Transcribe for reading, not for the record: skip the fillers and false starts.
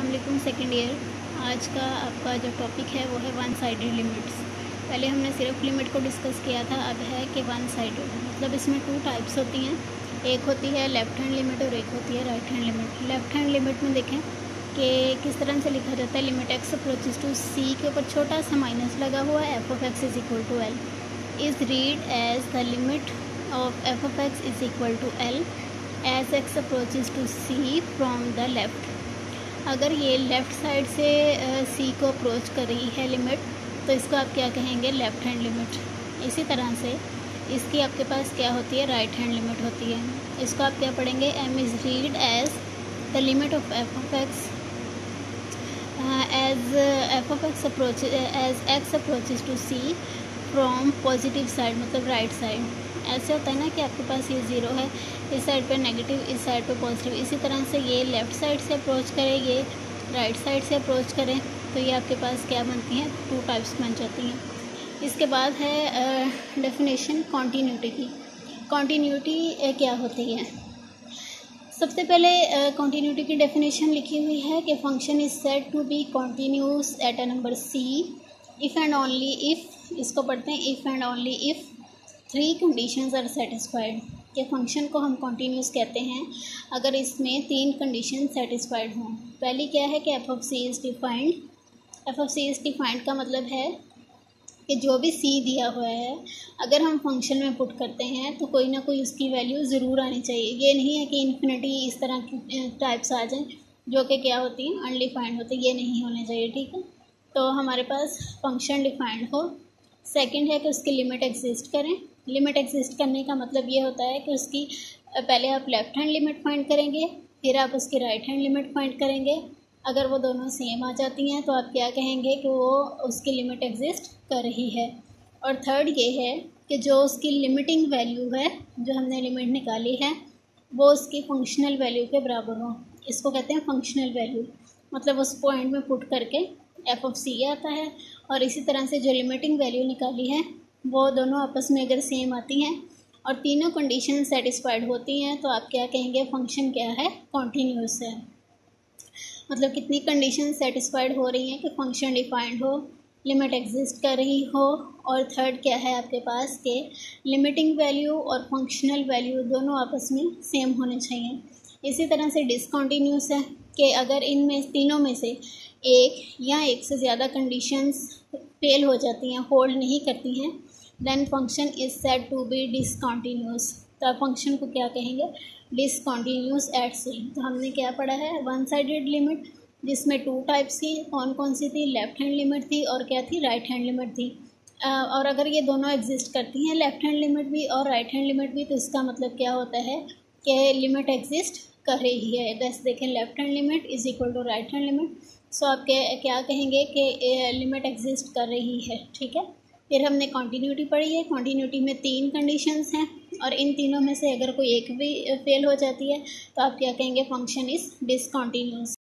अस्सलामुअलैकुम second year. आज का आपका जो टॉपिक है वो है वन साइडेड लिमिट्स। पहले हमने सिर्फ लिमिट को डिस्कस किया था, अब है कि वन साइडेड मतलब इसमें टू टाइप्स होती हैं। एक होती है लेफ़्ट हैंड लिमिट और एक होती है right hand limit. Left hand limit में देखें कि किस तरह से लिखा जाता है। Limit x approaches to c के ऊपर छोटा सा माइनस लगा हुआ है, f of x is equal to l is read as the limit of f of x is equal to l as x approaches to c from the left. अगर ये left side से सी को approach कर रही है limit, तो इसको आप क्या कहेंगे, लेफ़्ट हैंड लिमिट। इसी तरह से इसकी आपके पास क्या होती है, राइट हैंड लिमिट होती है। इसको आप क्या पढ़ेंगे, m is read as the limit of f of x as f of x approach as x approaches to c from positive side, मतलब राइट साइड। ऐसे होता है ना कि आपके पास ये ज़ीरो है, इस साइड पे नेगेटिव, इस साइड पे पॉजिटिव। इसी तरह से ये लेफ़्ट साइड से अप्रोच करें, ये राइट साइड से अप्रोच करें, तो ये आपके पास क्या बनती हैं, टू टाइप्स बन जाती हैं। इसके बाद है डेफिनेशन कॉन्टीन्यूटी की। कॉन्टीन्यूटी क्या होती है? सबसे पहले कॉन्टीन्यूटी की डेफिनेशन लिखी हुई है कि function is said to be continuous at a number c if and only if, इसको पढ़ते हैं, if and only if three conditions are satisfied. के फंक्शन को हम कॉन्टीन्यूस कहते हैं अगर इसमें तीन कंडीशन सेटिस्फाइड हों। पहली क्या है कि f of c is defined. F of c is defined का मतलब है कि जो भी सी दिया हुआ है, अगर हम फंक्शन में पुट करते हैं तो कोई ना कोई उसकी वैल्यू ज़रूर आनी चाहिए। ये नहीं है कि इन्फिनिटी इस तरह की टाइप्स आ जाएं जो कि क्या होती हैं, अनडिफाइंड होती है, ये नहीं होने चाहिए, ठीक है। तो हमारे पास फंक्शन डिफाइंड हो। सेकंड है कि उसकी लिमिट एग्जिस्ट करें। लिमिट एग्जिस्ट करने का मतलब ये होता है कि उसकी पहले आप लेफ़्ट हैंड लिमिट फाइंड करेंगे, फिर आप उसकी राइट हैंड लिमिट फाइंड करेंगे। अगर वो दोनों सेम आ जाती हैं तो आप क्या कहेंगे कि वो उसकी लिमिट एग्जिस्ट कर रही है। और थर्ड ये है कि जो उसकी लिमिटिंग वैल्यू है, जो हमने लिमिट निकाली है, वो उसकी फंक्शनल वैल्यू के बराबर हो। इसको कहते हैं फंक्शनल वैल्यू, मतलब उस पॉइंट में पुट करके एफ ऑफ सी आता है। और इसी तरह से जो लिमिटिंग वैल्यू निकाली है वो दोनों आपस में अगर सेम आती हैं और तीनों कंडीशन सेटिस्फाइड होती हैं, तो आप क्या कहेंगे, फंक्शन क्या है, कॉन्टीन्यूस है। मतलब कितनी कंडीशन सेटिस्फाइड हो रही हैं कि फंक्शन डिफाइंड हो, लिमिट एग्जिस्ट कर रही हो, और थर्ड क्या है आपके पास के लिमिटिंग वैल्यू और फंक्शनल वैल्यू दोनों आपस में सेम होने चाहिए। इसी तरह से डिसकंटिन्यूस है कि अगर इनमें तीनों में से एक या एक से ज़्यादा कंडीशंस फेल हो जाती हैं, होल्ड नहीं करती हैं, then function is said to be discontinuous. तो आप फंक्शन को क्या कहेंगे, डिसकंटिन्यूस एट सी। तो हमने क्या पढ़ा है, वन साइडेड लिमिट, जिसमें टू टाइप्स की, कौन कौन सी थी, लेफ़्ट हैंड लिमिट थी और क्या थी, राइट हैंड लिमिट थी। और अगर ये दोनों एग्जिस्ट करती हैं, लेफ़्ट हैंड लिमिट भी और राइट हैंड लिमिट भी, तो इसका मतलब क्या होता है कि लिमिट एग्जिस्ट कर रही है। जैसे देखें, left hand limit is equal to right hand limit. So आप क्या कहेंगे कि लिमिट एग्जिस्ट कर रही है, ठीक है। फिर हमने कॉन्टीन्यूटी पढ़ी है। कॉन्टीन्यूटी में तीन कंडीशंस हैं और इन तीनों में से अगर कोई एक भी फेल हो जाती है तो आप क्या कहेंगे, फंक्शन इज़ डिसकंटिन्यूस।